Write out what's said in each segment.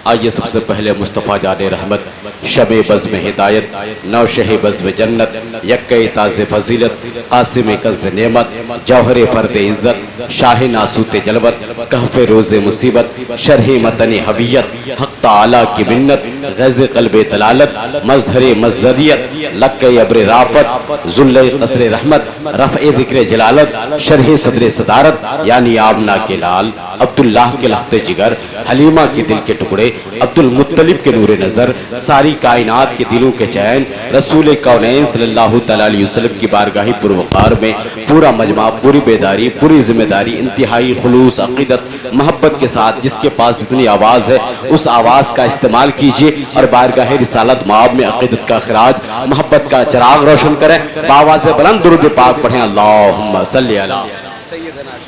आइए सबसे पहले मुस्तफ़ा जाने रहमत, शब बज़्म हिदायत, नौशह बज़्म जन्नत, यक्के ताज़ फजीलत, कासिम कज़ नेमत, जौहर फ़र्द इज़्ज़त, शाह नासूत जलवत, कहफ़ रोज़ मुसीबत, शरह मतन हवियत, हक़ ताला की मिन्नत, ग़ैज़ क़ल्ब दलालत, मज़हर मज़दरियत, लक्के अब्र राफ़त, ज़ुल्ले क़स्र रहमत, रफ़े ज़िक्र जलालत, शरह सदर सदारत, यानी आमना के लाल, अब्दुल्लाह के लख्ते जिगर, हलीमा के दिल के टुकड़े, अब्दुल मुत्तलिब के नूरे नज़र, सारी कायनात के दिलों के चैन, रसूल कौनैन सल्लल्लाहु तआला अलैहि वसल्लम की बारगाही पुरवक़ार में पूरा मजमा, पूरी बेदारी, पूरी जिम्मेदारी, इंतहाई खुलूस, अक़ीदत, मोहब्बत के साथ जिसके पास जितनी आवाज़ है उस आवाज़ का इस्तेमाल कीजिए और बारगाह रिसालत माब में अक़ीदत का खिराज, मोहब्बत का चिराग रोशन करें। बावाज़ बुलंद दुरूद पाक पढ़ें। अल्लाहुम्मा सल्लि अला सय्यदना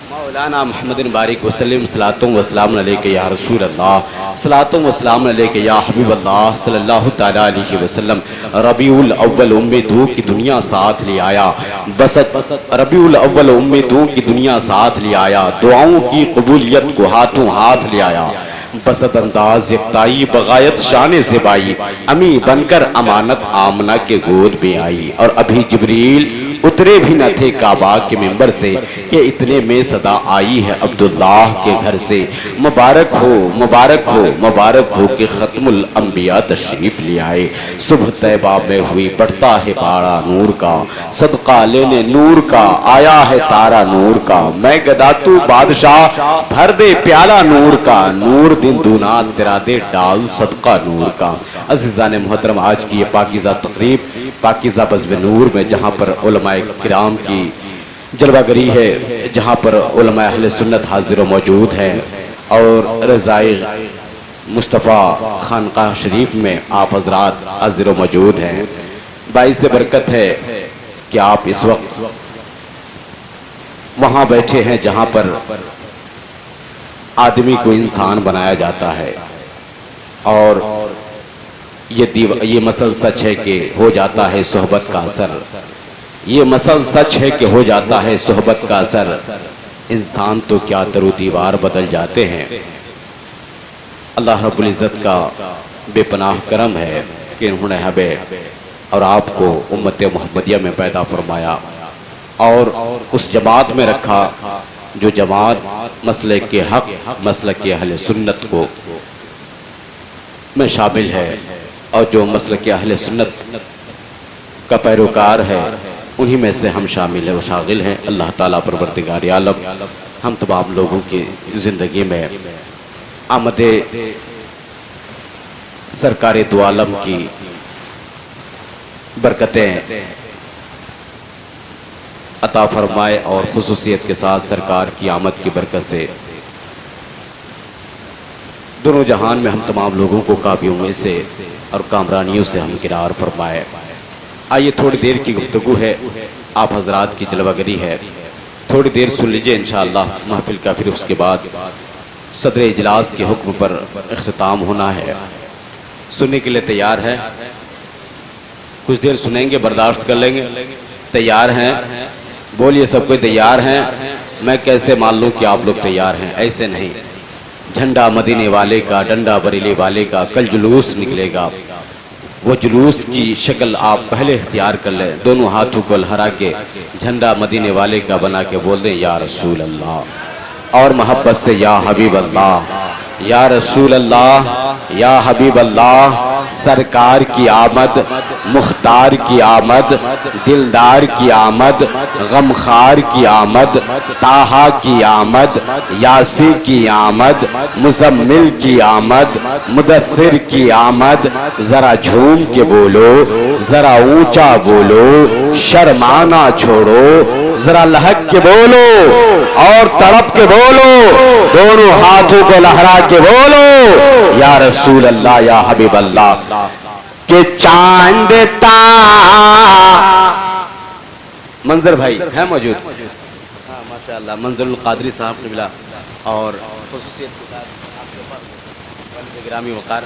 मौलाना मुहम्मदिन बारिक वसल्लम, सलातुम व सलाम अलैका या रसूल अल्लाह, सलातुम व सलाम अलैका या हबीब अल्लाह सल्लल्लाहु तआला अलैहि वसल्लम। रबीउल अव्वल उम्मीदों की दुनिया साथ ले आया, बसत रबीउल अव्वल उम्मीदों की दुनिया साथ ले आया, दुआओं की कबूलियत को हाथों हाथ ले आया, बसत अंदाज यकताई बगायत शान ज़िबाई, अमी बनकर अमानत आमना के गोद में आई। और अभी जिब्रील उतरे भी न थे काबा के मिंबर से कि इतने में सदा आई है अब्दुल्लाह के घर से। मुबारक हो मुबारक हो मुबारक हो कि ख़त्मुल अंबिया तशरीफ़ ले आए। सुबह तैबा में हुई बढ़ता है बाड़ा नूर का, सदका लेने नूर का आया है तारा नूर का। मैं गदातू बादशाह भर दे प्याला नूर का, नूर दिन दूना तेरा दे डाल सदका नूर का। अज़ीज़ान मोहतरम, आज की ये पाकीज़ा तक़रीब पाकीज़ा बज़्म नूर में जहाँ पर उलमाए किराम की जलवागरी है, जहाँ पर उलमाए अहले सुन्नत हाजिर मौजूद हैं और रज़ाए मुस्तफ़ा खानकाह शरीफ में आप हज़रात हाजिर मौजूद हैं। बाइस बरकत है कि आप इस वक्त वहाँ बैठे हैं जहाँ पर आदमी को इंसान बनाया जाता है। और ये मसल सच है कि हो जाता है सोहबत का असर, ये मसल सच है कि हो जाता है सोहबत का असर। इंसान तो क्या दरो दीवार बदल जाते हैं। अल्लाह रब्बुल इज़्ज़त का बेपनाह करम है कि उन्होंने हमें और आपको उम्मत मोहम्मदिया में पैदा फरमाया और उस जमात में रखा जो जमात मसले के हक, मसले के अहले सुन्नत को में शामिल है और जो मसले के अहले सुन्नत का पैरोकार है उन्हीं में से हम शामिल हैं व शागिल हैं। अल्लाह ताला परवरदिगार आलम हम तमाम लोगों की ज़िंदगी में आमदे सरकार दो आलम की बरकतें अता फरमाए और खुसूसियत के साथ सरकार की आमद की बरकत से दोनों जहान में हम तमाम लोगों को काबियों से और कामरानियों से हम किरार फरमाए। आइए थोड़ी देर की गुफ्तगू है, आप हजरात की जलवागरी है, थोड़ी देर सुन लीजिए इंशाअल्लाह महफिल का। फिर उसके बाद सदर इजलास के हुक्म पर इख्तिताम होना है। सुनने के लिए तैयार है? कुछ देर सुनेंगे, बर्दाश्त कर लेंगे? तैयार हैं? बोलिए सब कोई तैयार हैं? मैं कैसे मान लूँ कि आप लोग तैयार हैं? ऐसे नहीं। झंडा मदीने वाले का, डंडा बरेली वाले का कल जुलूस निकलेगा। वो जुलूस की शक्ल आप पहले इख्तियार कर लें। दोनों हाथों को लहरा के झंडा मदीने वाले का बना के बोल दें या रसूल अल्लाह, और मोहब्बत से या हबीब अल्लाह, या रसूल अल्लाह, या हबीब अल्लाह। सरकार की आमद, मुख्तार की आमद, दिलदार की आमद, गमखार की आमद, ताहा की आमद, यासी की आमद, मुजम्मिल की आमद, मुदस्सिर की आमद। जरा झूम के बोलो, जरा ऊंचा बोलो, शर्माना छोड़ो, जरा लहक के बोलो और तड़प के बोलो, दोनों हाथों को लहरा के बोलो या रसूल अल्लाह, या हबीब अल्लाह। के चांद मंजर भाई है मौजूद? हाँ माशाअल्लाह, मंजरुल कादरी साहब ने मिला और खुसूसियत के साथ आपके पास ग्रामी वकार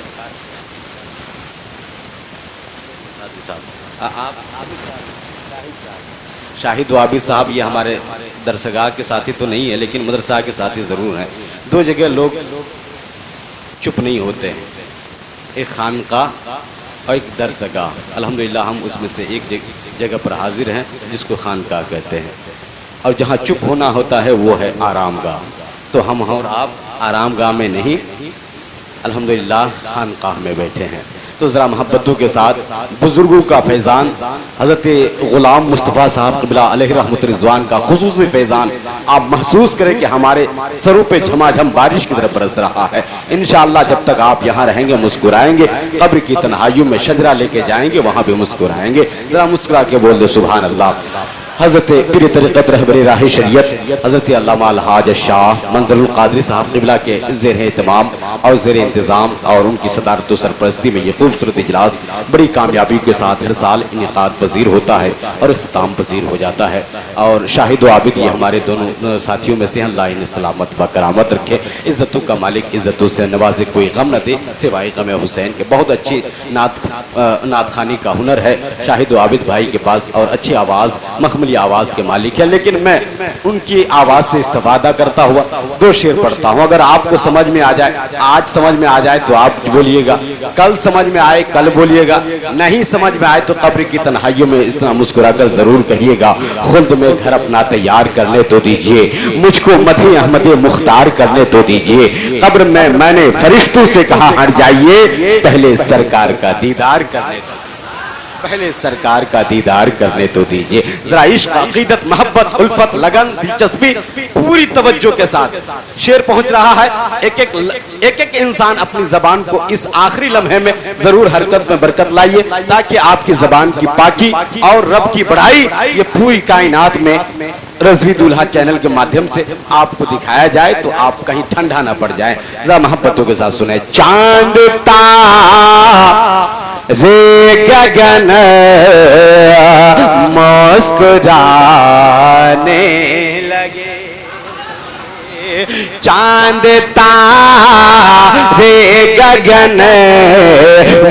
शाहिद वाबिद साहब, ये हमारे दरसगाह के साथी तो नहीं है लेकिन मदरसा के साथी ज़रूर हैं। दो जगह लोग चुप नहीं होते हैं। एक खानका और एक दरसगाह, अल्हम्दुलिल्लाह हम उसमें से एक जगह पर हाजिर हैं जिसको खानका कहते हैं। और जहाँ चुप होना होता है वो है आरामगाह। तो हम और आप आरामगाह में नहीं, अल्हम्दुलिल्लाह खानकाह में बैठे हैं। तो ज़रा मोहब्बतों के साथ बुजुर्गों का फैज़ान, हज़रत ग़ुलाम मुस्तफ़ा साहब क़िबला अलैहि रहमत रिज़वान का खुसूसी फैज़ान आप महसूस करें कि हमारे सरों पे झमाझम बारिश की तरह बरस रहा है। इंशाअल्लाह जब तक आप यहाँ रहेंगे मुस्कुराएंगे, कब्र की तन्हाइयों में शजरा लेके जाएंगे, वहाँ पे मुस्कुराएंगे। ज़रा मुस्कुरा के बोल दे सुभान अल्लाह। हज़रत पीर तरीक़त रहबरे राह शरीयत हज़रत अल्लामा अलहाज शाह मंज़रुल क़ादरी साहब क़िबला के ज़ेर एहतमाम और ज़ेर इंतज़ाम और उनकी सदारत व सरपरस्ती में ये खूबसूरत इजलास बड़ी कामयाबी के साथ हर साल इनेक़ाद पज़ीर होता है और इख्तिताम पज़ीर हो जाता है। और शाहिद व आबिद ये हमारे दोनों साथियों में से अल्लाह इन्हें सलामत व करामत रखे, इज़्ज़तों का मालिक इज़्ज़तों से नवाजे, कोई गम न दे सिवाय गम हुसैन के। बहुत अच्छी नात खानी का हुनर है शाहिद व आबिद भाई के पास और अच्छी आवाज़ मखमली आवाज के मालिक है। लेकिन मैं उनकी आवाज से इस्तेफादा करता हुआ दो शेर पढ़ता हूं। अगर आपको समझ में आ जाए, आज समझ में आ जाए तो आप बोलिएगा, कल समझ में आए कल बोलिएगा, नहीं समझ में आए तो कब्र की तन्हाइयों में इतना मुस्कुराकर जरूर कहिएगा, खुल्द में घर अपना तैयार करने तो दीजिए, मुझको मधी अहमद मुख्तार करने तो दीजिए। कब्र में मैंने फरिश्तों से कहा हट जाइए, पहले सरकार का दीदार करने तो, पहले सरकार का दीदार करने तो दीजिए। जरा इश्क, अकीदत, मोहब्बत, उल्फत, लगन, दिलचस्पी पूरी तवज्जो के साथ शेर पहुंच रहा है। एक एक इंसान अपनी जबान को इस आखिरी लम्हे में जरूर हरकत में बरकत लाइए ताकि आपकी जबान की पाकी और रब की बढ़ाई ये पूरी कायनात में रज़वी दूल्हा चैनल के माध्यम से आपको दिखाया जाए तो आप कहीं ठंडा ना पड़ जाए। जरा मोहब्बतों के साथ सुने। चांद रे गगन मुस्कुराने लगे, चांद तारे गगन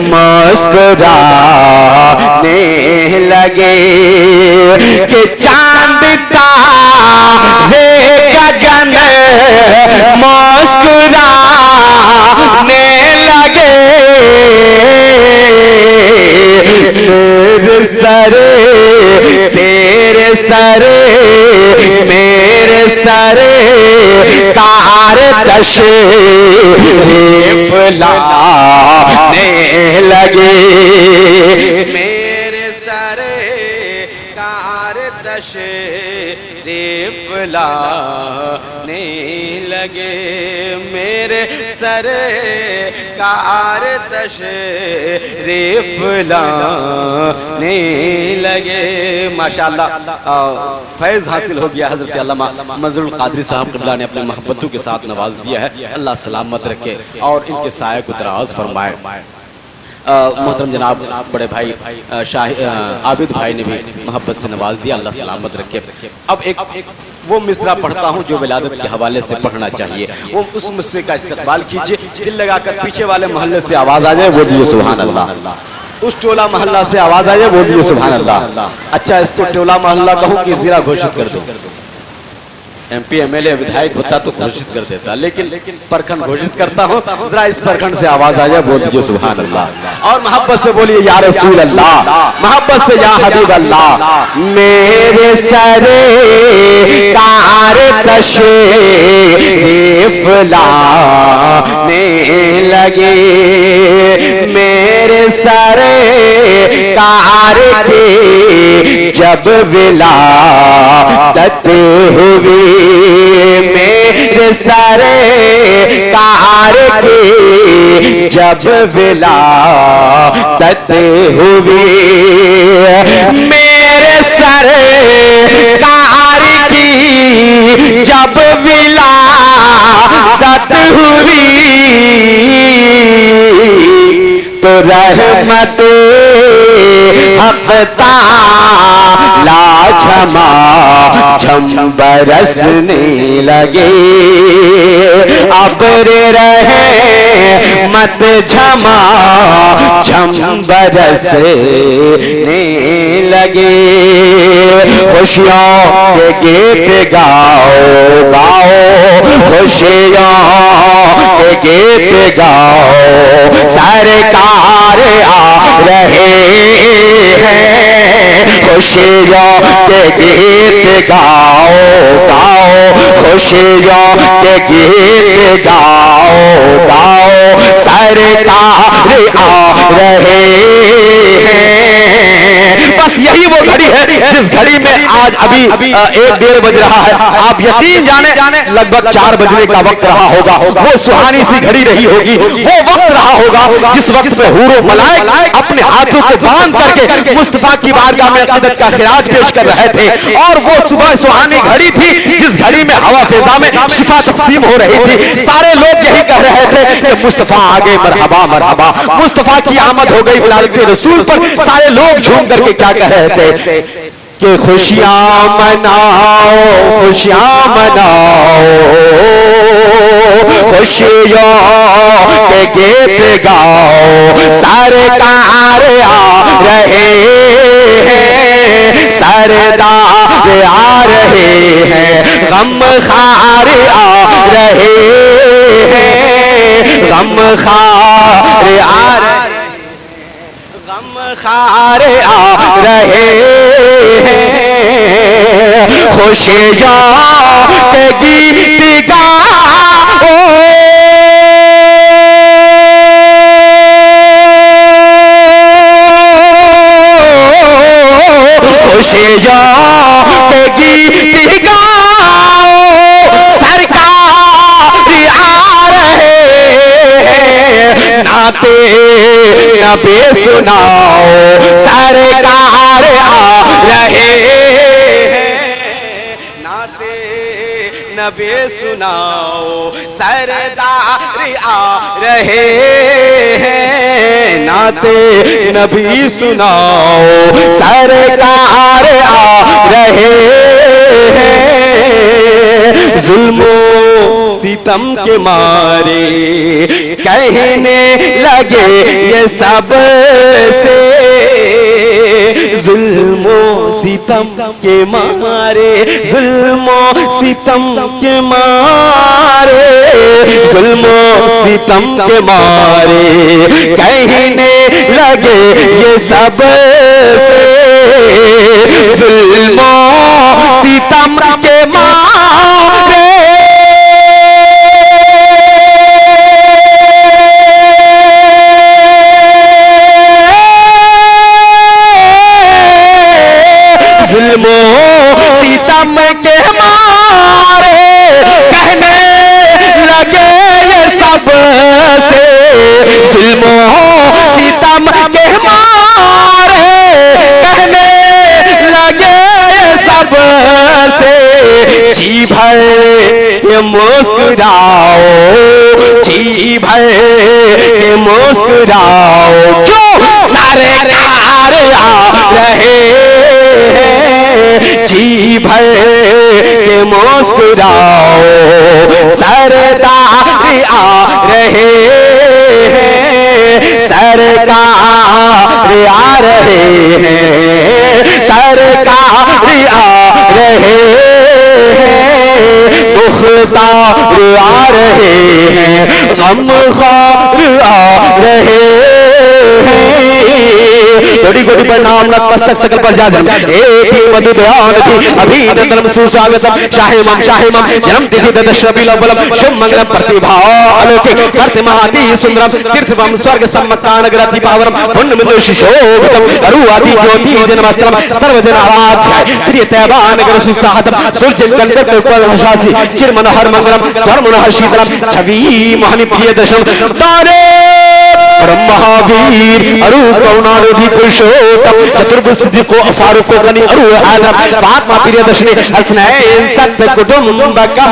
मुस्कुराने लगे कि चांद तारे गगन मुस्कुराने लगे, मेरे सरे तेरे सरे मेरे सरे कार तशरीफ लाने लगे, मेरे सरे कार तशरीफ लाने लगे, मेरे सरे कार तशरीफ लाने लगे। माशाअल्लाह फैज़ हासिल हो गया। हज़रत अल्लामा मंज़रुल क़ादरी साहब क़िबला ने अपने मोहब्बतों के साथ नवाज दिया है। अल्लाह सलामत रखे और इनके साये को दराज फरमाए। मोहतरम जनाब बड़े भाई आबिद भाई ने भी मोहब्बत से नवाज दिया, अल्लाह सलामत रखे। अब एक वो मिसरा पढ़ता हूँ जो विलादत के हवाले से पढ़ना चाहिए, वो उस मिसरे का इस्तकबाल कीजिए। दिल लगाकर पीछे वाले मोहल्ले से आवाज आ जाए, बोलिए सुभान अल्लाह। उस टोला मोहल्ला से आवाज आ जाए, बोलिए सुभान अल्लाह। अच्छा, इसको टोला मोहल्ला कहूँ कि जिला घोषित कर दो? MP MLA विधायक होता तो घोषित कर देता, लेकिन प्रखंड घोषित करता हूँ। जरा इस प्रखंड से आवाज आ जाए, बोल दीजिए सुभान अल्लाह। और मोहब्बत से बोलिए या रसूल अल्लाह, मोहब्बत से या हबीब अल्लाह। मेरे सरे कार तशरीफ लाने लगे, मेरे सरे कार के जब विलादत हुई, मेरे सरे कार की जब विलादत हुई, मेरे सरे कार की जब विलादत हुई, तो रहमत हक़ ताला झमाझम बरसने लगे, अब्र रहे रहमत झमा झम बरसने लगे। खुशियों के गीत गाओ गाओ, खुशियों के गीत गाओ, सरकार आ रहे हैं। खुशियों के गीत गाओ गाओ, खुशियों के गीत गाओ गाओ, सरकार आ रहे हैं। बस यही वो घड़ी है जिस घड़ी में आज अभी 1-1:30 बज रहा है। आप यकीन जाने लगभग 4 बजने का वक्त रहा होगा। वो सुहानी सी घड़ी रही होगी, वो वक्त रहा होगा जिस वक्त में हूरो मलाइक अपने हाथों को बांध करके मुस्तफा की बारगाह में अक़ीदत का खिराज पेश कर रहे थे। और वो सुबह सुहानी घड़ी थी जिस घड़ी में हवा फिजा में शिफा तक़सीम हो रही थी। सारे लोग यही कह रहे थे कि मुस्तफा आगे मरहबा मरहबा, मुस्तफा की आमद हो गई विलादत रसूल पर। सारे लोग झूम करके क्या कह रहे थे कि खुशियां मनाओ, खुशियां मनाओ, खुशियों के गीत गाओ, सरकार आ रहे हैं, सरदार आ रहे हैं, गम खार आ रहे हैं, गम खार आ रहे हैं, गम खार आ रहे हैं। खुशियां के गीत गाओ, खुशियां के गीत गाओ, सरकार आ रहे हैं। नाते नबी सुनाओ, सरकार आ रहे हैं। नाते नबी सुनाओ, सरदार आ रहे हैं। नाते नबी सुनाओ, सरकार आ रहे हैं। जुल्मो सितम के मारे कहने लगे ये सब से, जुल्मो सितम के मारे, जुल्मो सितम के मारे, जुल्मो सितम के मारे कहने लगे ये सब से, जुल्मो सितम के मारे। जुल्मो सितम के मारे कहने लगे ये सब से, जुल्मो सितम के मारे कहने लगे ये सब से। जी भर के मुस्कुराओ, जी भर के मुस्कुराओ, क्यों सरकार आ रहे हैं। जी भर के मुस्कुराओ, सरदार आ रहे हैं, सरकार आ रहे हैं, सरकार आ रहे हैं, मुख्तार आ रहे हैं, गमख्वार आ रहे हैं। कोटि कोटि प्रणाम नतमस्तक सकल पर जाधम, एक ही मधु बयान थी अभिनंदनम सुस्वागतम। शाहिमम शाहिमम जन्म तिथि ददश रबीउल अव्वल शुभ मंगलम प्रतिभा अलौकिक कर्तमाति सुंदरम तीर्थवम स्वर्ग सम्मतानगरति पावरम पुण्य मिलो शिशोभतम अरुआदि ज्योति जन्मस्तरम सर्वजन आराध्य प्रिय तैबा नगर सुसाहतम सुरजन कंदक उपवशासी चिर मनोहर मंगलम स्वर मनोहर शीतलम छवि मोहनी प्रिय दशम तारे परम महावीर अरु करुणानिधि पुरुषोत्तम चतुर्भुज को फारूक गनी अरु आदम फातिमा प्रियदर्शनी हसनैन सत्य कुटुंबकम।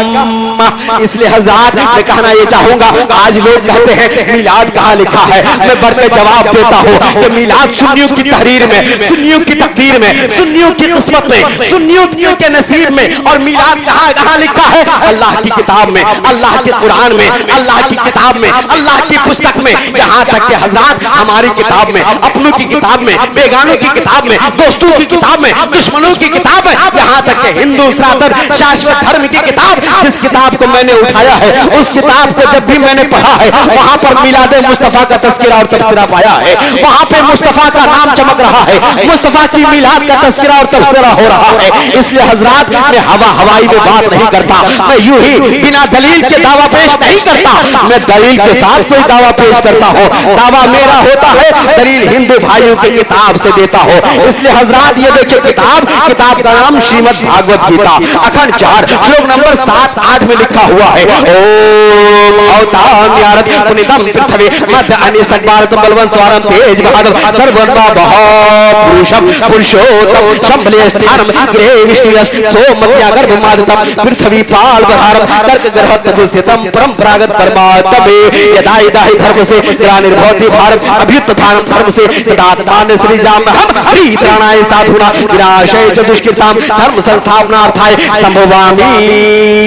इसलिए हज़रात मैं कहना ये चाहूंगा, आज लोग कहते हैं मिलाद कहाँ लिखा है, मैं बढ़ के जवाब देता हूँ कि मिलाद सुन्नियों की तहरीर में, सुन्नियों की तकदीर में, सुन्नियों की किस्मत में, सुन्नियों के नसीब में। और मिलाद कहाँ कहाँ लिखा है? अल्लाह की किताब में, अल्लाह के कुरान में, अल्लाह की किताब में, अल्लाह की पुस्तक में। यहाँ तक कि हज़रात हमारी किताब में, अपनों की किताब में, बेगानों की किताब में, दोस्तों की किताब में, दुश्मनों की किताब में, यहाँ तक कि हिंदू सनातन शाश्वत धर्म की किताब, जिस किताब को मैंने उठाया है उस किताब को जब भी मैंने पढ़ा है वहां पर मिलाद मुस्तफा का तस्करा और तबसरा पाया है। वहां पे मुस्तफा का नाम चमक रहा है, मुस्तफा की मिलाद का तस्करा और तबसरा हो रहा है। इसलिए हजरात मैं हवाई में बात नहीं करता, मैं यूं ही बिना दलील के दावा पेश नहीं करता, मैं दलील के साथ कोई दावा पेश करता हूं। दावा मेरा होता है, दलील हिंदू भाइयों की किताब से देता हूं। इसलिए हजरात ये देखिए किताब का नाम श्रीमद् भागवत गीता अखंड 4 श्लोक नंबर 7-8 में लिखा हुआ है, ओम अवतान्यारत पुनितम पृथ्वी मध्य अनिसट भारत बलवंत स्वारम तेज बहादुर सर्वन्वा महापुरुषम पुरुषोत्तम शंभले स्थानम गृहे विष्णुयश सोमत्या गर्भ मादतम पृथ्वी पाल बहारम कर्क ग्रह तदुस्यतम परंपरागत परमात्मे यदा यदा धर्म से ग्लानिर्भवति भारत अभ्युत्थानं धर्म से तदात्मान श्री जाम हम हरित्राणाय साधुना विनाशय च दुष्कृताम धर्म संस्थापनार्थाय संभवामि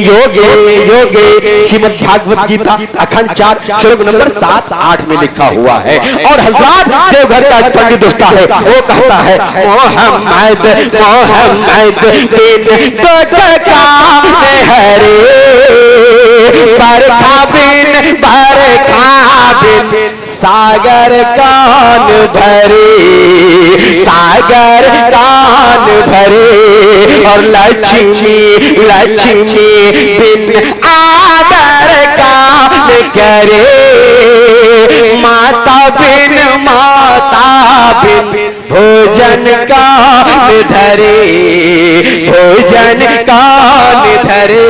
योगे योगे। श्रीमद् भागवत गीता अखंड 4 श्लोक नंबर 7-8 में लिखा हुआ है। और हजरात देवघर का पंडित उठता है, वो कहता है मोहम्मद मोहम्मद बिन तो हरे बरखा बिन सागर कान भरे, सागर कान भरे। और लक्ष्मी लक्ष्मी बिन आदर कान करे, माता बिन भोजन कान धरे, भोजन कान धरे।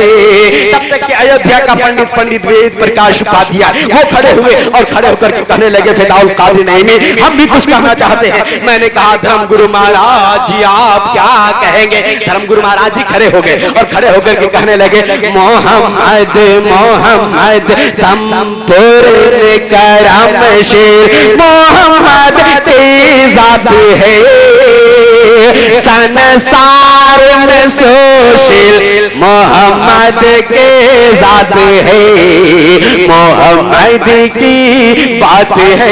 तब तक कि अयोध्या का पंडित वेद प्रकाश उपाध्याय वो खड़े हुए और खड़े होकर के कहने लगे, फिदाउल कादिर नईमी हम भी कुछ कहना चाहते हैं। मैंने कहा धर्म गुरु महाराज जी आप क्या कहेंगे? धर्म गुरु महाराज जी खड़े हो गए और खड़े होकर के कहने लगे, मोहम्मद मोहम्मद संपूर्ण करम से मोहम्मद की जात है, संसार में सोशिल मोहम्मद के जात है, मोहम्मद की बात है।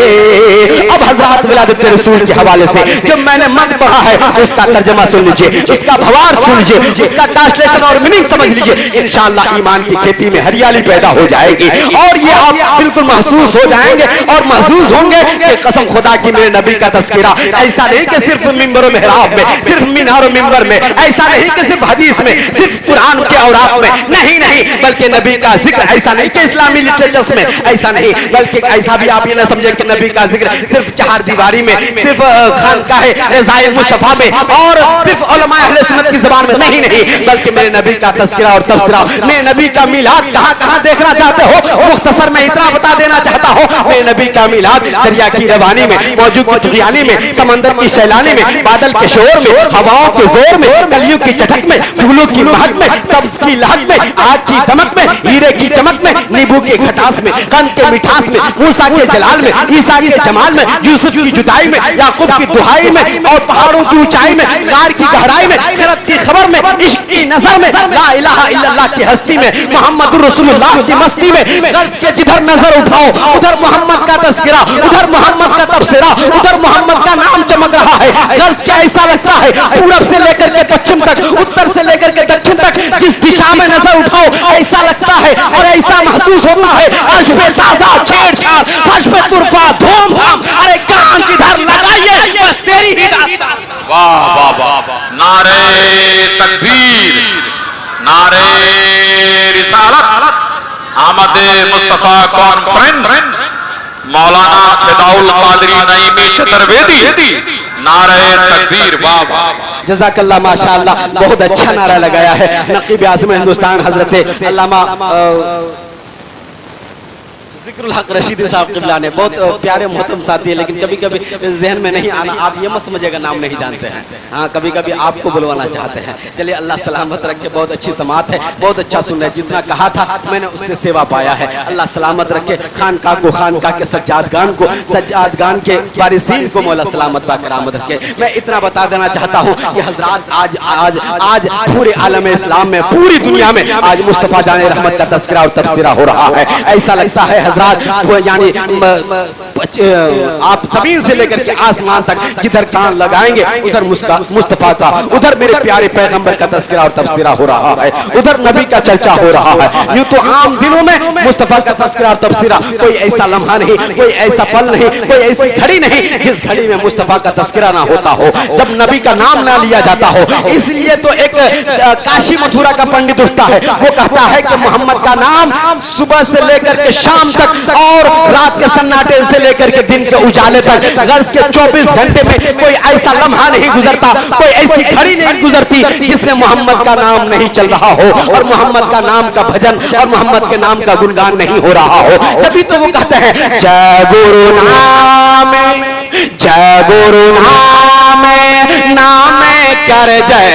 अब हजरत विलादत रसूल के हवाले से जो मैंने मत पढ़ा है उसका तर्जमा सुन लीजिए, उसका भवार्थ सुन लीजिए, उसका ट्रांसलेशन और मीनिंग समझ लीजिए। इंशाअल्लाह ईमान की खेती में हरियाली पैदा हो जाएगी और ये आप बिल्कुल महसूस हो जाएंगे और महसूस होंगे कि कसम खुदा की मेरे नबी का तस्करा ऐसा नहीं कि सिर्फ मिंबर मेहराब में, सिर्फ मीनार मिंबर में, ऐसा नहीं कि सिर्फ हदीस में, सिर्फ कुरान के औरात में, नहीं, बल्कि नबी का जिक्र ऐसा नहीं कि इस्लामी लिटरेचर्स में, ऐसा नहीं, बल्कि ऐसा भी आप ये ना समझे कि नबी का जिक्र सिर्फ चार दीवारी में, सिर्फ खानकाहे रज़ाए मुस्तफा में और सिर्फ उलमाए अहले सुन्नत की ज़बान में, नहीं, बल्कि मेरे नबी का तज़किरा और तबसरा, मेरे नबी का मिलाद कहां देखना चाहते हो? मुख्तसर में इतना बता देना चाहता हो, मेरे नबी का मिलाद दरिया की रवानी में, मौजूद की तुग़यानी में, समंदर की सैलानी में, बादल के शोर में, हवाओं के जोर में, कलियों की चटक में, फूलों की महक में, सब्ज की लहक में, आग की दमक में, हीरे की चमक में, नींबू के खटास में, कंद के मिठास में, मूसा के जलाल में, ईसा के जमाल में, यूसुफ की जुदाई में, याकूब की दुहाई में और पहाड़ों की ऊंचाई में, गार की गहराई में, खिरत की खबर में, इश्क की नजर में, ला इलाहा इल्लल्लाह की हस्ती में, मोहम्मद रसूलुल्लाह की मस्ती में, गर्ज के जिधर नजर उठाओ उधर मोहम्मद का तज़किरा, उधर मोहम्मद का तबसरा, उधर मोहम्मद का नाम चमक रहा है। गर्ज के ऐसा लगता है पूरब से लेकर के पश्चिम तक, उत्तर से लेकर के दक्षिण तक, जिस दिशा में नजर उठाओ ऐसा लगता है और ऐसा महसूस होता है। अर्श पे ताजा छेड़छाड़, फर्श पे तुरफा धूमधाम, अरे कान किधर लगाइए बस तेरी ही दास्तान। वाह वाह वाह, नारे तकबीर, नारे रिसालत, आमदे मुस्तफा कॉन्फ्रेंस, मौलाना फिदाउल कादरी नईमी चतुर्वेदी, नारे तकबीर, वाह वाह, जज़ाकल्लाह माशाअल्लाह, बहुत अच्छा नारा लगाया है नकीब आज़म हिंदुस्तान हजरत अल्लामा जिक्रुल हक रशीदी साहब किबला ने, बहुत प्यारे मोहतरम साथी है, लेकिन कभी कभी जहन में नहीं आना, आप ये मत समझिएगा नाम नहीं जानते हैं। हाँ, कभी कभी आपको बुलवाना चाहते हैं। चलिए अल्लाह सलामत रखे, बहुत अच्छी समात है, बहुत अच्छा सुन रहे, जितना कहा था मैंने उससे सेवा पाया है। अल्लाह सलामत रखे खानका को, खानका के सज्जादगान को, सज्जादगान के वारिसीन को मौला सलामत बाकरामत रखे। मैं इतना बता देना चाहता हूँ कि हजरात आज आज आज पूरे आलम इस्लाम में, पूरी दुनिया में आज मुस्तफा जाने रहमत का तस्करा और तबसरा हो रहा है। ऐसा लगता है हजरात, यानी आप जमीन से लेकर के आसमान तक जिधर कान लगाएंगे उधर मुस्तफा का, उधर मेरे प्यारे पैगंबर का तस्करा और तबसरा हो रहा है, उधर नबी का चर्चा हो रहा है। यूं तो आम दिनों में मुस्तफा का तस्करा और तबसरा, कोई ऐसा लम्हा नहीं, कोई ऐसा पल नहीं, कोई ऐसी घड़ी नहीं जिस घड़ी में मुस्तफा का तस्करा ना होता हो, जब नबी का नाम ना लिया जाता हो। इसलिए तो एक काशी मथुरा का पंडित उठता है, वो कहता है कि मोहम्मद का नाम सुबह से लेकर के शाम तक और रात के सन्नाटे से लेकर के दिन के उजाले तक, गर्ज के 24 घंटे में कोई ऐसा लम्हा नहीं गुजरता, कोई ऐसी घड़ी नहीं गुजरती जिसमें मोहम्मद का नाम नहीं चल रहा हो और मोहम्मद का नाम का भजन और मोहम्मद के नाम का गुणगान नहीं हो रहा हो। जब भी तो वो कहते हैं जय गुरु नाम, जय गुरु नाम, नाम कर जय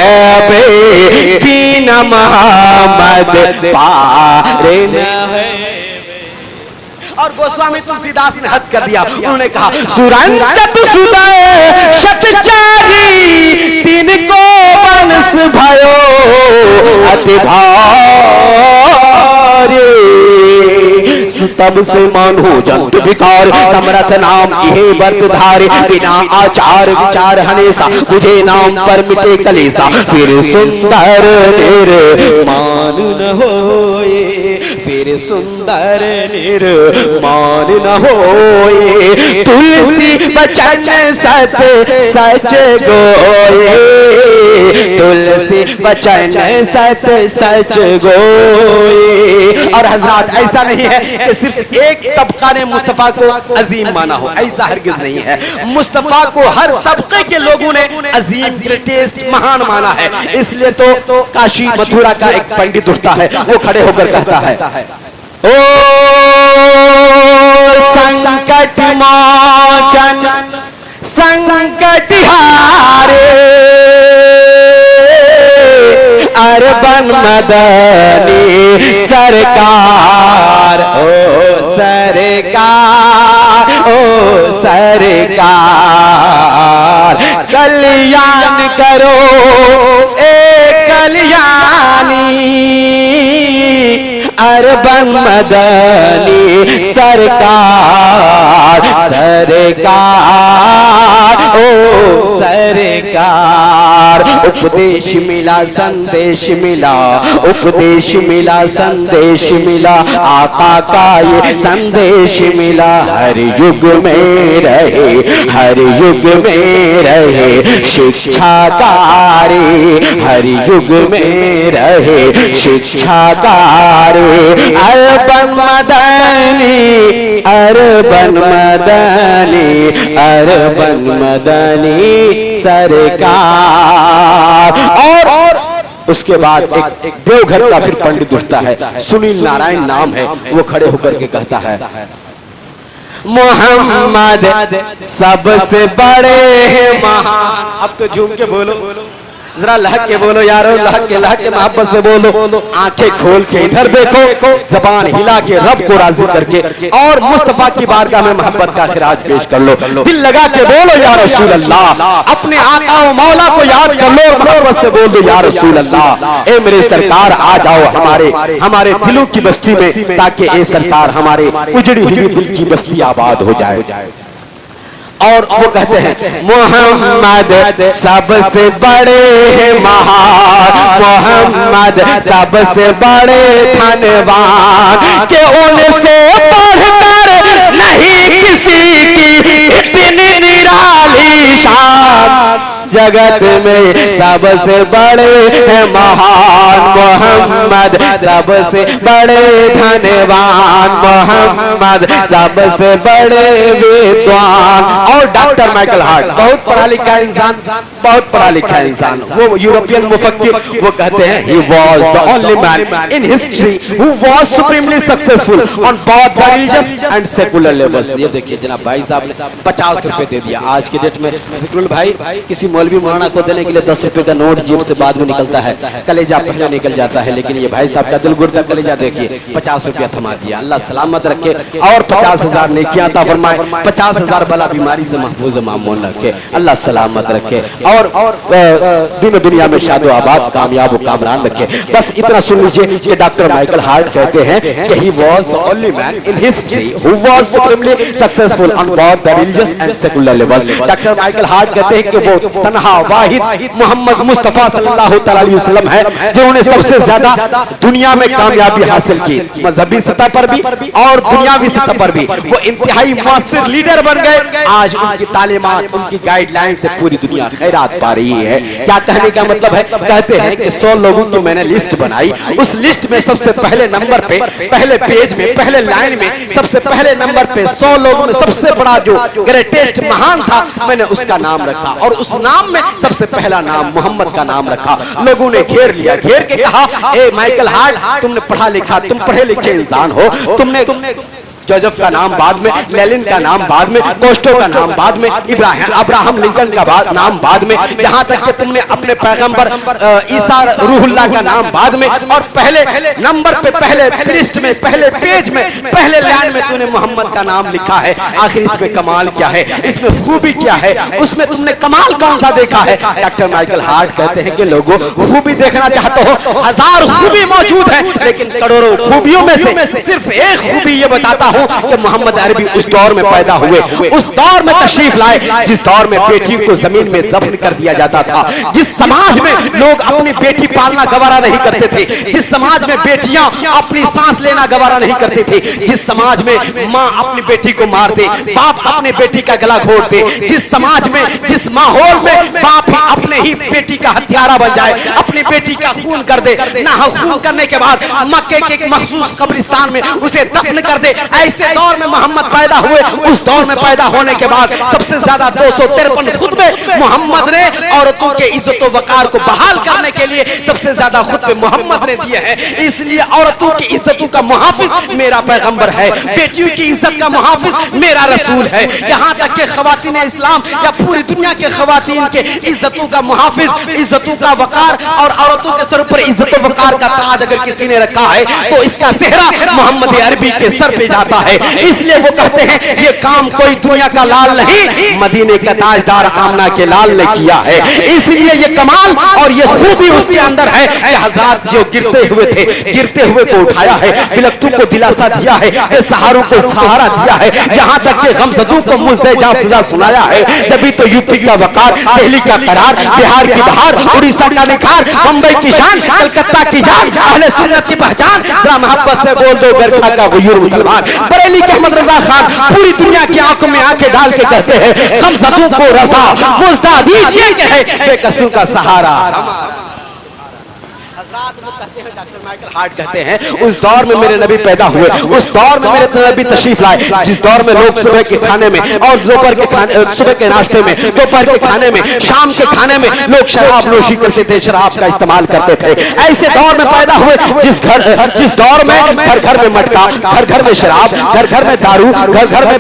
बे बीन मोहम्मद पारे न है। और गोस्वामी तुलसीदास ने हद कर दिया, उन्होंने कहा सुरंजत सुदय शतचारी तीन को वंश भयो अति भारी, तब से मानो जंतु विकार समरथ नाम ये वर्त धारे, बिना आचार विचार हनेसा मुझे नाम पर मिटे कलेसा, फिर सुंदर निर्माण न होए, फिर सुंदर निर्माण न होए, तुलसी बचन सत सच गोए, तुलसी बचन सत सच गोए। और हजरात ऐसा नहीं है कि सिर्फ एक तबका ने मुस्तफा को अजीम माना हो, ऐसा हरगिज नहीं है। मुस्तफा को हर तबके के लोगों ने अजीम, ग्रेटेस्ट, महान माना है। इसलिए तो काशी मथुरा का एक पंडित उठता है, वो खड़े होकर कहता है ओ संकट मोचन संकट हारे, अरबन मदनी सरकार, ओ सरकार, ओ सरकार, कल्याण करो ए कल्याणी, अरबन मदनी सरकार, सरकार, ओ सरकार। उपदेश मिला संदेश मिला, उपदेश मिला संदेश मिला, आका का ये संदेश मिला, हर युग में रहे, हर युग में रहे शिक्षाकारी, हर युग में रहे शिक्षाकारी, अरबन मदनी, अरबन मदनी, अरबन मदनी सरकार। और उसके बाद एक देवघर का फिर पंडित उठता है, सुनील नारायण नाम है, वो खड़े होकर के कहता है मोहम्मद सबसे बड़े हैं महान। अब तो झूम के बोलो, जरा लहक के बोलो यारो, लहक के मोहब्बत से बोलो, आंखें खोल के इधर देखो, जबान हिला के रब को राजी करके और मुस्तफा की बारगाह में मोहब्बत का खिराज पेश कर लो, दिल लगा के बोलो या रसूल अल्लाह, अपने आका और मौला को याद कर लो, मोहब्बत से बोल दो या रसूल अल्लाह, ए मेरे सरकार आ जाओ हमारे दिलों की बस्ती में, ताकि ए सरकार हमारे उजड़ी हुई दिल की बस्ती आबाद हो जाए। और वो कहते हैं मोहम्मद सबसे बड़े हैं महान, मोहम्मद सबसे बड़े धनवान, के उनसे बढ़कर नहीं किसी की इतनी निराली शान, जगत में सबसे बड़े हैं महान मोहम्मद, सबसे बड़े धनवान मोहम्मद, सबसे बड़े विद्वान। और डॉक्टर माइकल हार्ट बहुत पढ़ा लिखा इंसान, बहुत पढ़ा लिखा इंसान, वो यूरोपियन मुफक्किर, वो कहते हैं he was the only man in history who was supremely successful on both the religious and secular levels। ये देखिए जनाब भाई साहब ने 50 रुपए दे दिया। आज के डेट में जिक्रुल भाई किसी मौलवी मौलाना को देने के लिए 10 रुपए का नोट जेब से बाद में निकलता है, कलेजा पहले निकल जाता है, लेकिन ये भाई साहब का दिल गुर्दा कलेजा देखिए 50 रुपया थमा दिया। अल्लाह सलामत रखे और 50,000 नेकियां अता फरमाए, 50,000 बला बीमारी से महफूज मामून रखे, अल्लाह सलामत रखे और दिन दुनिया में शादो आबाद कामयाब कामरान रखे। बस इतना सुन लीजिए कि डॉक्टर माइकल हार्ट कहते हैं कि he was the only man in history who was supremely successful on both the religious and secular levels। Doctor Michael Hart कहते हैं कि वो तन्हा वाहिद मोहम्मद मुस्तफा सल्लल्लाहु अलैहि वसल्लम है जिन्होंने सबसे ज्यादा दुनिया में कामयाबी हासिल की, मजहबी सतह पर भी और दुनियावी सतह पर भी। वो इंतहाई मुअस्सिर लीडर बन गए। आज उनकी तालीमात, उनकी गाइडलाइन से पूरी दुनिया खैरात पा रही है। क्या कहने का मतलब है? कहते हैं कि 100 लोगों की मैंने लिस्ट बनाई, उस लिस्ट में सबसे पहले नंबर पे, पहले पेज में, पहले लाइन में, सबसे पहले नंबर पे 100 लोगों में सबसे बड़ा जो ग्रेटेस्ट महान था, मैंने उसका नाम रखा और उस नाम में सबसे पहला नाम मोहम्मद का नाम रखा। लोगों ने घेर लिया, घेर के कहा, ए माइकल हार्ट, तुमने पढ़ा लिखा, तुम पढ़े लिखे इंसान हो, तुमने जोसेफ का नाम बाद में, लेनिन का नाम बाद में, कोस्टो का नाम बाद में, अब्राहम लिंकन का नाम बाद में, यहाँ तक कि तुमने अपने पैगंबर ईसा रूहुल्लाह का नाम बाद में, और पहले नंबर पे, पहले पृष्ठ में, पहले पेज में, पहले लाइन में तूने मोहम्मद का नाम लिखा है। आखिर इसमें कमाल क्या है? इसमें खूबी क्या है? उसमें तुमने कमाल कौन सा देखा है? डॉक्टर माइकल हार्ट कहते हैं कि लोगों, खूबी देखना चाहते हो, 1000 खूबी मौजूद है, लेकिन करोड़ों खूबियों में से सिर्फ एक खूबी ये बताता कि मोहम्मद अरबी उस दौर में पैदा हुए, उस दौर में तशरीफ लाए जिस दौर में बेटी को जमीन में दफन कर दिया जाता था, जिस समाज में लोग अपनी बेटी पालना गवारा नहीं करते थे, जिस समाज में बेटियां अपनी सांस लेना गवारा नहीं करते थे, जिस समाज में माँ अपनी बेटी को मारते, बाप अपने बेटी का गला घोटते, जिस समाज में, जिस माहौल में बाप ही अपने ही बेटी का हथियारा बन जाए, अपनी बेटी का खून कर दे, ना खून करने के बाद मक्के के एक मखसूस कब्रिस्तान में उसे दफन कर दे, ऐसे दौर में मोहम्मद पैदा हुए। उस दौर में पैदा होने के बाद सबसे ज्यादा 253 खुतबे मोहम्मद ने औरतों के इज्जत व वकार को बहाल करने के लिए सबसे ज्यादा खुतबे मोहम्मद ने दिए हैं। इसलिए औरतों की इज्जतों का मुहाफिज मेरा पैगंबर है, बेटियों की इज्जत का मुहाफिज मेरा रसूल है। यहाँ तक कि खवातीन इस्लाम या पूरी दुनिया के खवातीन के इज्जतों का मुहाफिज, इज्जतों का वकार और औरतों के सर पर इज्जत व वकार का ताज अगर किसी ने रखा है तो इसका सेहरा मोहम्मद अरबी के सर पे जाता है। इसलिए वो कहते हैं ये काम कोई दुनिया का लाल नहीं, मदीने का ताजदार आमना के लाल ने किया है। इसलिए ये कमाल और ये खूबी उसके अंदर है कि हज़रात जो गिरते हुए थे, गिरते हुए को उठाया है, बिलख्तू को दिलासा दिया है, बेसहारों को सहारा दिया है, यहाँ तक कि गमज़दों को मुज़्दे जाफ़िज़ा सुनाया है। तभी तो यूपी का वकार, दिल्ली का करार, बिहार की बहार, उड़ीसा का निखार, मुंबई की शान, कलकत्ता की जान, अहले सुन्नत की पहचान, जरा मोहब्बत से बोल दो गरखा का गयूर मुसलमान। बरेली के अहमद रजा खान पूरी दुनिया की आंखों में आंखें डाल के कहते हैं गमज़दों को रज़ा मुज़्दा दीजिए कि है बेकसूं का सहारा। डॉक्टर माइकल हार्ट कहते हैं उस दौर में मेरे नबी पैदा हुए, उस दौर में मेरे नबी तशरीफ लाए, जिस दौर में लोग सुबह के खाने में और दोपहर के खाने, सुबह के नाश्ते में, दोपहर के खाने में, शाम के खाने में लोग शराब नोशी करते थे, शराब का इस्तेमाल करते थे। ऐसे दौर में पैदा हुए जिस दौर में घर घर में मटका, घर घर में शराब, घर घर में दारू, घर घर में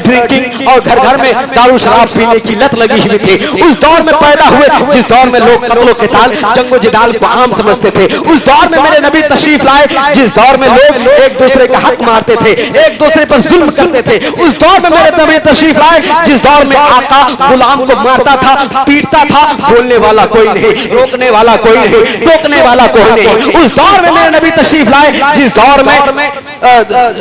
ड्रिंकिंग और घर घर में दारू शराब पीने की लत लगी हुई थी। उस दौर में पैदा हुए जिस दौर में लोग कत्लो क़िताल, जंगो जिदाल को आम समझते थे। उस दौर में मेरे नबी तशरीफ लाए जिस दौर में लोग एक दूसरे का हक मारते थे, एक दूसरे पर जुल्म करते थे। उस दौर में मेरे नबी तशरीफ लाए जिस दौर में आका गुलाम को मारता था, पीटता था, बोलने वाला कोई नहीं, रोकने वाला कोई नहीं, टोकने वाला कोई नहीं। उस दौर में मेरे नबी तशरीफ लाए जिस दौर में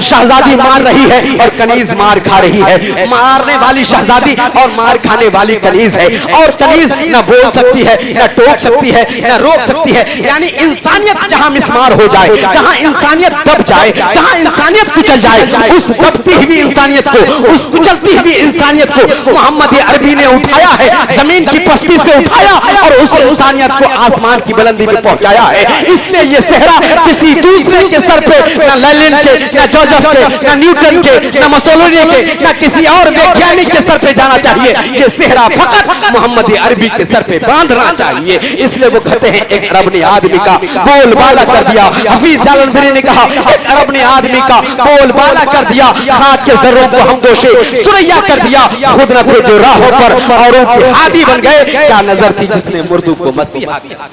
शहजादी मार रही है और कनीज मार खा रही है, मारने वाली शहजादी और मार खाने वाली कनीज है, और कनीज न बोल सकती है, न टोक सकती है, न रोक सकती है। यानी इंसानियत जहां मिस्मार हो जाए, जहां इंसानियत दब जाए, जहां इंसानियत कुचल जाए, उस दबती हुई इंसानियत को, उस कुचलती हुई इंसानियत को मोहम्मद अरबी ने उठाया है, जमीन की पस्ती से उठाया और उस इंसानियत को आसमान की बुलंदी पे पहुंचाया है। इसलिए ये सेहरा किसी दूसरे के सर पे, ना लेनिन के, ना जोसेफ के, ना न्यूटन के, ना मुसोलिनी के, ना किसी और वैज्ञानिक के सर पे जाना चाहिए। ये सेहरा फकत मोहम्मद अरबी के सर पे बांधना चाहिए। इसलिए वो कहते हैं एक अरब ने आदमी का बोलबाला कर दिया। हफीज जालंधरी ने कहा एक अरब ने आदमी का बोलबाला कर दिया, खाक के जर्रों को हमदोशे सुरैया कर दिया। खुद न थे जो राहों पर औरों के हादी बन गए, क्या नजर थी जिसने मुर्दों को मसीहा किया।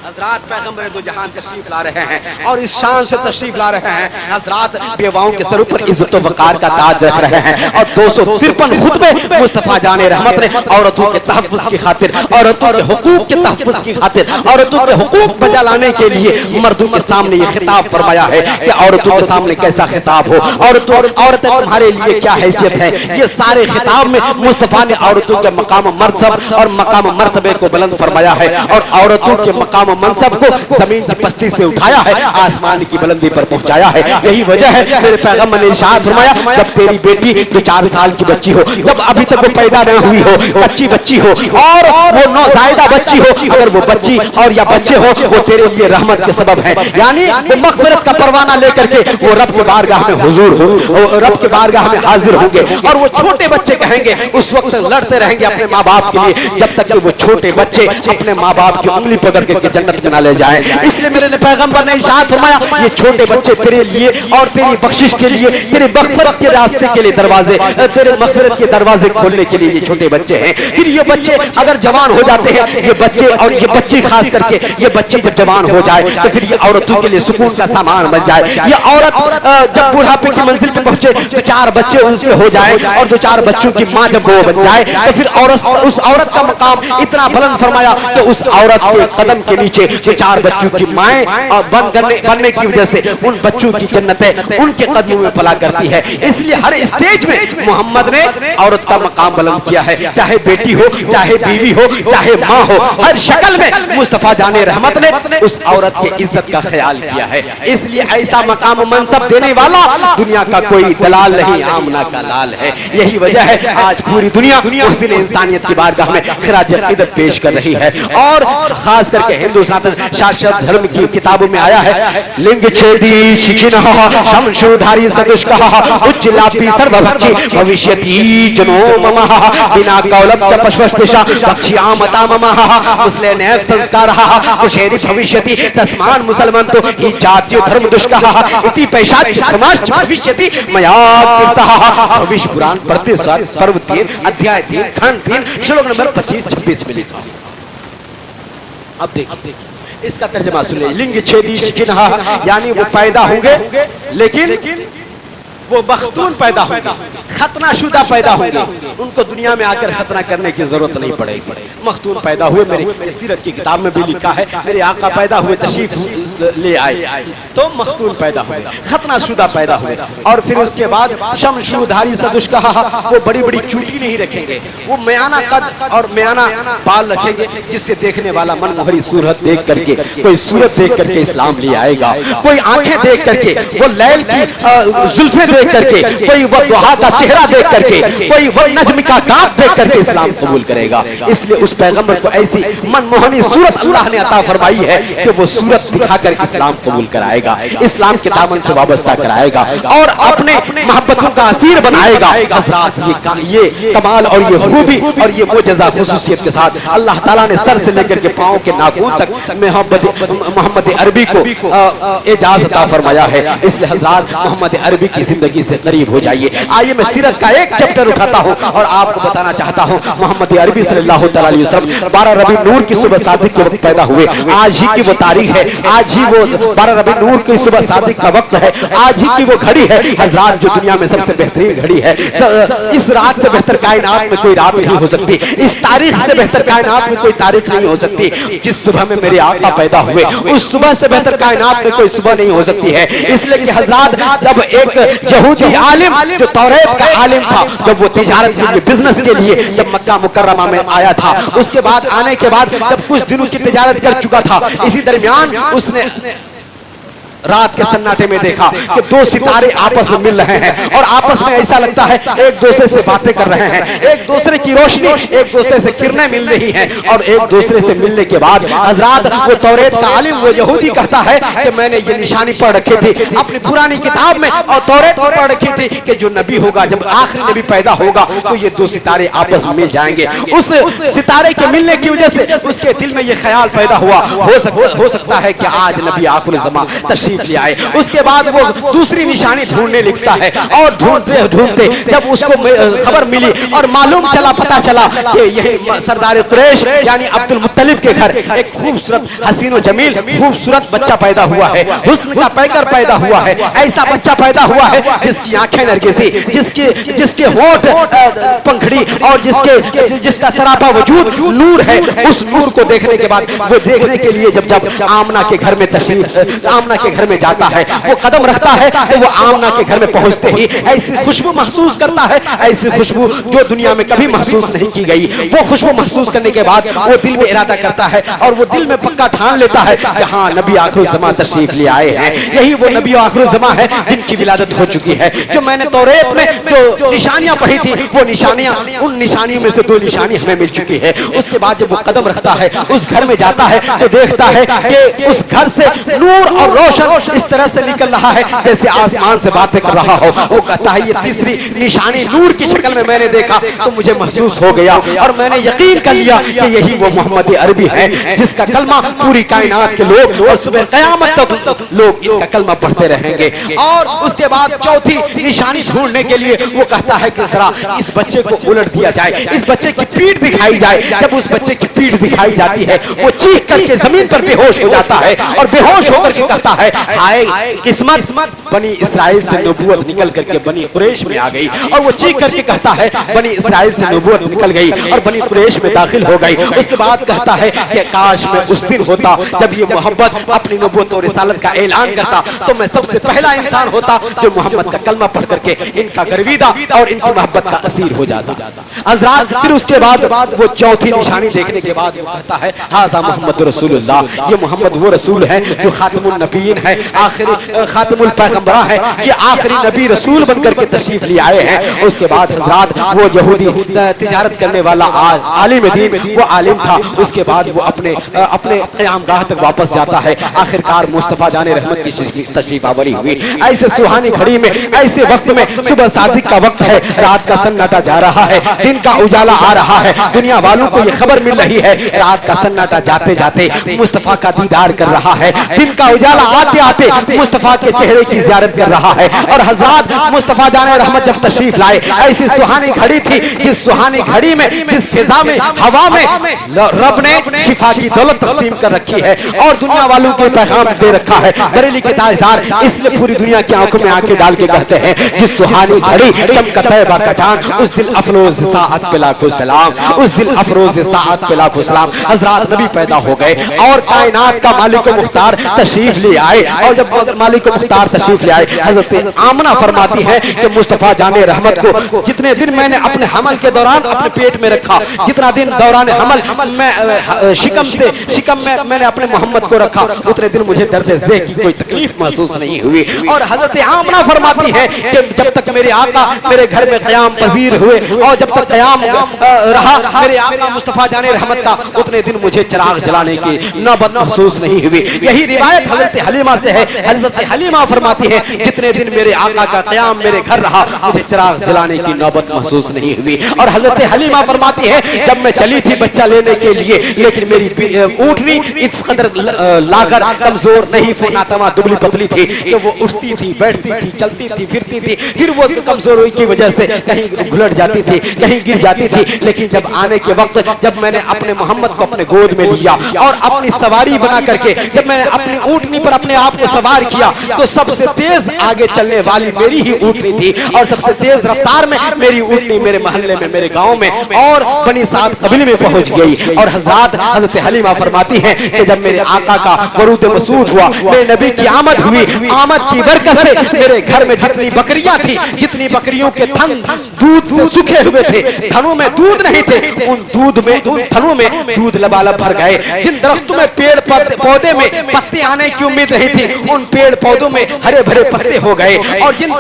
हजरात पैगंबर दो जहान तशरीफ ला रहे हैं और इस शान से तशरीफ ला रहे हैं। हजरात बेवाओं के सर पर इज्जत वकार का ताज रख रहे हैं और 253 खुतबे मुस्तफा जाने रहमत ने औरतों के तहफ्फुज़ की खातिर, औरतों के हुकूक के तहफ्फुज़ की खातिर, औरतों के हुकूक बजा लाने के लिए मर्दों के सामने ये खिताब फरमाया है कि औरतों के सामने कैसा खिताब हो, औरतें तुम्हारे लिए क्या हैसियत है। ये सारे खिताब में मुस्तफा ने औरतों के मकाम मर्तब और मकाम मर्तबे को बुलंद फरमाया है और औरतों के मकाम मनसब को जमीन की पस्ती से उठाया है, आसमान की बुलंदी पर पहुंचाया है। यही वजह है मेरे पैगंबर ने इरशाद फरमाया, जब तेरी बेटी 4 साल की बच्ची हो, जब अभी तक वो पैदा न हुई हो, बच्ची हो और वो नौज़ायदा बच्ची हो, अगर वो बच्ची और या बच्चे हो, वो तेरे लिए रहमत के सबब है। यानी वो मग़फ़िरत का परवाना लेकर के वो रब के बारगाह में हुजूर हो, रब के बारगाह में हाजिर होंगे। और वो छोटे बच्चे कहेंगे, उस वक्त लड़ते रहेंगे अपने माँ बाप के लिए, जब तक कि वो छोटे बच्चे अपने माँ बाप की उंगली पकड़ के जन्नत में ले जाए। इसलिए मेरे पैगंबर ने इरशाद फरमाया, ये छोटे बच्चे तेरे लिए और तेरी बख्शिश के लिए, तेरे मग़फ़िरत के रास्ते के लिए दरवाजे, तेरे मग़फ़िरत के दरवाजे खोलने के लिए ये छोटे बच्चे हैं। फिर ये बच्चे अगर जवान हो जाते हैं, ये बच्चे और ये बच्ची खास करके ये बच्ची जब जवान हो जाए तो फिर ये औरतों के लिए सुकून का सामान बन जाए। ये औरत जब बुढ़ापे की मंजिल पे पहुंचे तो 4 बच्चे उनके हो जाए और 2-4 बच्चों की माँ जब वो बन जाए तो फिर उस औरत का मकाम इतना बुलंद फरमाया कि उस औरत के कदम के नीचे 4 बच्चों की माएं और बनने की वजह से उन बच्चों की जन्नतें उनके कदमों में पला करती है। इसलिए हर स्टेज में मोहम्मद ने औरत का मकाम बुलंद किया है, चाहे बेटी हो, चाहे बीवी हो, चाहे माँ हो, हर शक्ल में मुस्तफा जाने रहमत ने उस औरत की इज्जत का ख्याल किया है। इसलिए ऐसा मकाम मनसब देने वाला दुनिया का कोई दलाल नहीं, आमना का लाल है। यही वजह है आज पूरी दुनिया मुहसिन इंसानियत की बारगाह में खिराज अक़ीदत पेश कर रही है। और खास करके हिंदू सनातन शास्त्र धर्म की किताबों में आया है, लिंग छेदी शिखिनः शमशूधारी सदुष कहा उच्चलापी सर्वभक्षी भविष्यति जनो ममः बिना कौलब च पश्वस्तिषा भक्ष्यामता ममः मुस्लिम संस्कारः कुशेरी भविष्यति तस्मान मुसलमान तो ही जातीय धर्म दुष्कः इति पैशाच समाज भविष्यति मया कीर्तः। भविष्य पुराण पर्व 3 अध्याय 3 खंड 3 श्लोक नंबर 25-26 में लिखा। अब देखिए इसका तर्जमा सुनिए, लिंग छेदी शिखिनः यानी वो पैदा होंगे लेकिन वो मखतून पैदा होंगे, खतनाशुदा पैदा होंगे, उनको दुनिया में आकर खतना करने की जरूरत नहीं पड़ेगी। मखतून पैदा हुए, मेरी सीरत की किताब में भी लिखा है, मेरे आका पैदा हुए तशरीफ ले आए तो मखतून पैदा हुए, खतनाशुदा पैदा हुए। और फिर उसके बाद शमशूधारी सदुष कहा, वो बड़ी बड़ी चूटी नहीं रखेंगे, वो म्याना कद और म्याना बाल रखेंगे, जिससे देखने वाला मनमोहरी सूरत देख करके, कोई सूरत देख करके इस्लाम ले आएगा, कोई आंखें देख करके, वो लैल की जुल्फें देख करके, कोई वो दुहा का चेहरा देख करके, कोई वो नज्म का दांत देख करके इस्लाम कबूल करेगा। इसलिए उस पैगंबर को ऐसी मनमोहनी सूरत अल्लाह ने अता फरमाई है कि वो सूरत दिखाकर इस्लाम कबूल कराएगा, इस्लाम के दामन से वाबस्ता कराएगा और अपने मोहब्बतों का असीर बनाएगा। हज़रात ये कमाल और ये खूबी और ये मुजज़ा खुसूसियत के साथ अल्लाह ताला ने सर से लेकर के पांव के नाखून तक मोहम्मद अरबी को एजाज़ अता फरमाया है। इसलिए हज़रात मोहम्मद अरबी की जिंदगी से करीब हो जाइए। आइए मैं सीरत का एक चैप्टर उठाता हूँ और आपको बताना चाहता हूँ, मोहम्मद अरबी सल्लल्लाहु अलैहि वसल्लम 12 रबी नूर की सुबह शादी के वक्त पैदा हुए। आज ही की वो तारीख है, आज ही ही वो 12 रबी नूर की सुबह सादिक का वक्त है, आज ही की वो घड़ी है हजरात जो दुनिया में सबसे बेहतरीन घड़ी है। इस रात से बेहतर कायनात में कोई रात नहीं हो सकती, इस तारीख से बेहतर कायनात में कोई तारीख नहीं हो सकती। जिस सुबह में मेरे आका पैदा हुए उस सुबह से बेहतर कायनात में कोई सुबह नहीं हो सकती है। इसलिए कि हजरात जब एक यहूदी आलिम जो तौरेत का आलिम था, जब वो तिजारत के लिए बिजनेस के लिए जब मक्का मुकर्रमा में आया था, उसके बाद आने के बाद जब कुछ दिनों की तिजारत कर चुका था, इसी दरमियान उसने रात के सन्नाटे में देखा कि दो सितारे आपस में मिल रहे हैं और आपस में ऐसा लगता है एक दूसरे से बातें कर रहे हैं, एक दूसरे की रोशनी, एक दूसरे से किरणें मिल रही हैं। और एक दूसरे से मिलने के बाद हजरात वो तौरेत का आलिम वो यहूदी कहता है कि मैंने ये निशानी पढ़ रखी थी अपनी पुरानी किताब में और तौरेत में पढ़ रखी थी कि जो नबी होगा, जब आखिरी नबी पैदा होगा तो ये दो सितारे आपस में मिल जाएंगे। उस सितारे के मिलने की वजह से उसके दिल में ये ख्याल पैदा हुआ, हो सकता है कि आज नबी आखिर ज़मा तशरीफ ले आए। उसके बाद वो दूसरी निशानी ढूंढने लिखता है और ढूंढते ढूंढते जब उसको खबर मिली और मालूम चला, पता चला कि यही सरदार कुरैश यानी अब्दुल मुत्तलिब के घर एक खूबसूरत हसीनो जमील खूबसूरत बच्चा पैदा हुआ है, हुस्न का पैकर पैदा हुआ है, ऐसा बच्चा पैदा हुआ है जिसकी आंखें नरगिसी, जिसके होंठ पंखड़ी और जिसका सरापा वजूद नूर है। उस नूर को देखने के बाद वो देखने के लिए जब आमना के घर में आमना के घर में जाता है, वो कदम रखता है तो वो आमना के घर में पहुंचते ही ऐसी खुशबू महसूस करता है, ऐसी खुशबू जो दुनिया में कभी महसूस नहीं की गई। वो खुशबू महसूस करने के बाद वो दिल में इरादा करता है और वो दिल में पक्का ठान लेता है कि हाँ नबी आखिर ज़मा तशरीफ ले आए हैं, यही वो नबी आखिर ज़मा है जिनकी विलादत हो चुकी है। जो मैंने तौरेत में जो निशानियां पढ़ी थी वो निशानियां, उन निशानियों में से दो निशानी हमें मिल चुकी है। उसके बाद जब वो कदम रखता है उस घर में जाता है तो देखता है कि उस घर से नूर और रोशन इस तरह से निकल रहा है जैसे आसमान से बातें कर रहा हो। वो कहता है ये तीसरी निशानी नूर की शक्ल में मैंने देखा तो मुझे महसूस हो गया और मैंने यकीन कर लिया कि यही वो मोहम्मद अरबी है जिसका कलमा पूरी कायनात के लोग और सुबह कयामत तक लोग इनका कलमा पढ़ते रहेंगे। और उसके बाद चौथी निशानी ढूंढने के लिए वो कहता है कि जरा इस बच्चे को उलट दिया जाए, इस बच्चे की पीठ दिखाई जाए। जब उस बच्चे की पीठ दिखाई जाती है वो चीख करके जमीन पर बेहोश हो जाता है और बेहोश होकर के कहता है हाय किस्मत, बनी इस्राइल से नबूवत निकल करके बनी कुरैश में आ गई। और वो चीख करके कहता है बनी इस्राइल से नबूवत निकल गई और बनी कुरैश में दाखिल हो गई। उसके बाद कहता है कि काश में उस दिन होता जब ये मोहम्मद अपनी नबूवत और रिसालत का ऐलान करता तो मैं सबसे पहला इंसान होता जो मोहम्मद का कलमा पढ़ करके इनका गर्विदा और इनकी मोहब्बत का असीर हो जाता। हज़रात फिर उसके बाद वो चौथी निशानी देखने के बाद वो कहता है हाज़ा मोहम्मद रसूलुल्लाह, ये मोहम्मद वो रसूल है जो खातिमुन नबीयीन है, आखिरी खातिमुल पैगंबरा है, ये आखिरी नबी रसूल बनकर के तशरीफ ले आए हैं। उसके बाद हज़रात वो यहूदी तिजारत करने वाला आलिम दीन वो आलिम था, उसके बाद वो अपने क़यामगाह तक वापस जाता है। आखिरकार मुस्तफ़ा जाने रहमत की तशरीफ आवरी हुई। ऐसे सुहानी घड़ी में, ऐसे वक्त में, सुबह सादिक का वक्त है, रात का सन्नाटा जा रहा है, दिन का उजाला आ रहा है, दुनिया वालों को ये खबर मिल रही है रात का सन्नाटा जाते जाते मुस्तफ़ा का दीदार कर रहा है, दिन का उजाला आते आते मुस्तफ़ा के चेहरे की ज़ियारत कर रहा है। और हज़रात मुस्तफ़ा जाने रहमत जब तशरीफ लाए ऐसी सुहानी घड़ी थी, जिस सुहानी घड़ी में, जिस फिजा में, हवा में रब ने शिफा की दौलत तकसीम कर रखी है और दुनिया वालों के पैगाम दे रखा है। बरेली के ताजदार इसलिए पूरी दुनिया की आंखों में आंखें डाल के कहते हैं जिस सुहानी घड़ी चमका तैयबा का चांद, उस दिल अफरोज साअत पे लाखों सलाम, उस दिल अफरोज साअत पे लाखों सलाम। हज़रात नबी पैदा हो गए और कायनात का मालिक मुख्तार तशरीफ ले आए। और जब मालिक मुख्तार तशरीफ ले आए हज़रत आमना फरमाती है कि मुस्तफ़ा जाने रहमत को जितने दिन मैंने अपने हमल के दौरान अपने पेट में रखा, जितना दिन दौरान हमल मैं शिकम में मैंने अपने मोहम्मद को रखा, उतने दिन मुझे दर्द ज़े की कोई तकलीफ महसूस नहीं हुई। और हज़रत आमना फरमाती है कि जब तक मेरे आका मेरे घर में क़याम पजीर हुए और जब तक क़याम रहा मेरे आका मुस्तफ़ा जाने रहमत का, उतने दिन मुझे चिराग जलाने की नौबत महसूस नहीं हुई। यही रिवायत हज़रत हलीमा से है। हज़रत हलीमा फरमाती है जितने दिन मेरे आका का क़याम मेरे घर रहा मुझे चिराग जलाने की नौबत महसूस नहीं हुई। और हज़रत हलीमा फरमाती है जब मैं चली थी बच्चा लेने के लिए, लेकिन मेरी ऊँटनी इस कदर लागर कमजोर नहीं, नातमा दुबली पतली थी कि वो उठती थी, बैठती थी, चलती थी, फिरती थी, फिर वो कमजोरी की वजह से कहीं घुलट जाती थी, कहीं कहीं गिर जाती थी, लेकिन जब आने के वक्त जब मैंने अपने मोहम्मद को अपने गोद में लिया और अपनी सवारी बना करके जब मैंने अपनी ऊँटनी पर अपने आप को सवार किया, तो सबसे तेज आगे चलने वाली मेरी ही ऊँटनी थी और सबसे तेज रफ्तार में मेरी ऊँटनी मेरे मोहल्ले में, मेरे गांव में और बनी साद कबीले में पहुंच गई। और हजरत हलीमा फरमाती हैं कि जब मेरे आका का वरूद मसूद हुआ, मेरे नबी की आमद हुई, आमद की बरकत से मेरे घर में जितनी बकरियां थी, जितनी बकरियों के थन दूध से सूखे हुए थे, थनों में दूध नहीं थे, उन थनों में दूध लबालब भर गए। जिन दरख्तों में पेड़ पौधे में पत्ते आने की उम्मीद नहीं थी, उन पेड़ पौधों में हरे भरे पत्ते हो गए। और जिन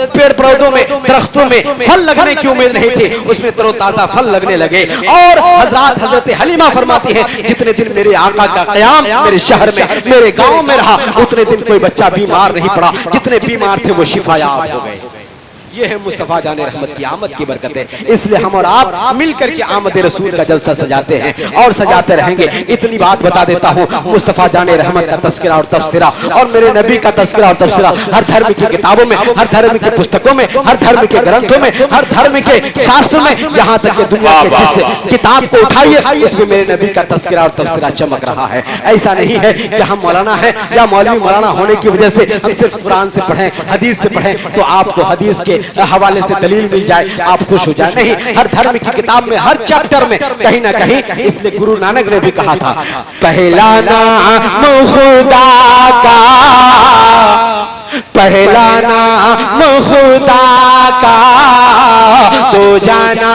पेड़ पौधों में दरख्तों में फल लगने की उम्मीद नहीं थी, उसमें तरोताजा फल लगने लगे। और हजरत हलीमा फरमाती है, जितने दिन मेरे आका का क़याम मेरे शहर में, मेरे गांव में रहा, उतने दिन कोई बच्चा बीमार नहीं पड़ा, जितने बीमार थे वो शिफायाब हो गए। ये है मुस्तफा जाने रहमत की आमद की बरकत है। इसलिए हम और आप मिलकर के आमद रसूल का जलसा सजाते हैं और सजाते रहेंगे। इतनी बात बता देता हूँ, मुस्तफा जाने रहमत का तस्करा और तफसीरा और मेरे नबी का तस्करा और तफसीरा हर धर्म की किताबों में, हर धर्म की पुस्तकों में, हर धर्म के ग्रंथों में, हर धर्म के शास्त्र में, यहाँ तक कि दुनिया के जिस किताब को उठाइए इसमें मेरे नबी का तस्करा और तफसीरा चमक रहा है। ऐसा नहीं है कि हम मौलाना है या मौलवी मौलाना होने की वजह से हम सिर्फ कुरान से पढ़ें, हदीस से पढ़ें तो आपको हदीस के हवाले से दलील मिल जाए, आप खुश हो जाए। नहीं, हर धर्म की किताब में, हर चैप्टर में कहीं ना कहीं, इसलिए गुरु नानक ने भी कहा था, पहला नाम खुदा का, पहला नाम खुदा का, तो जाना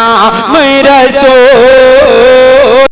रसूल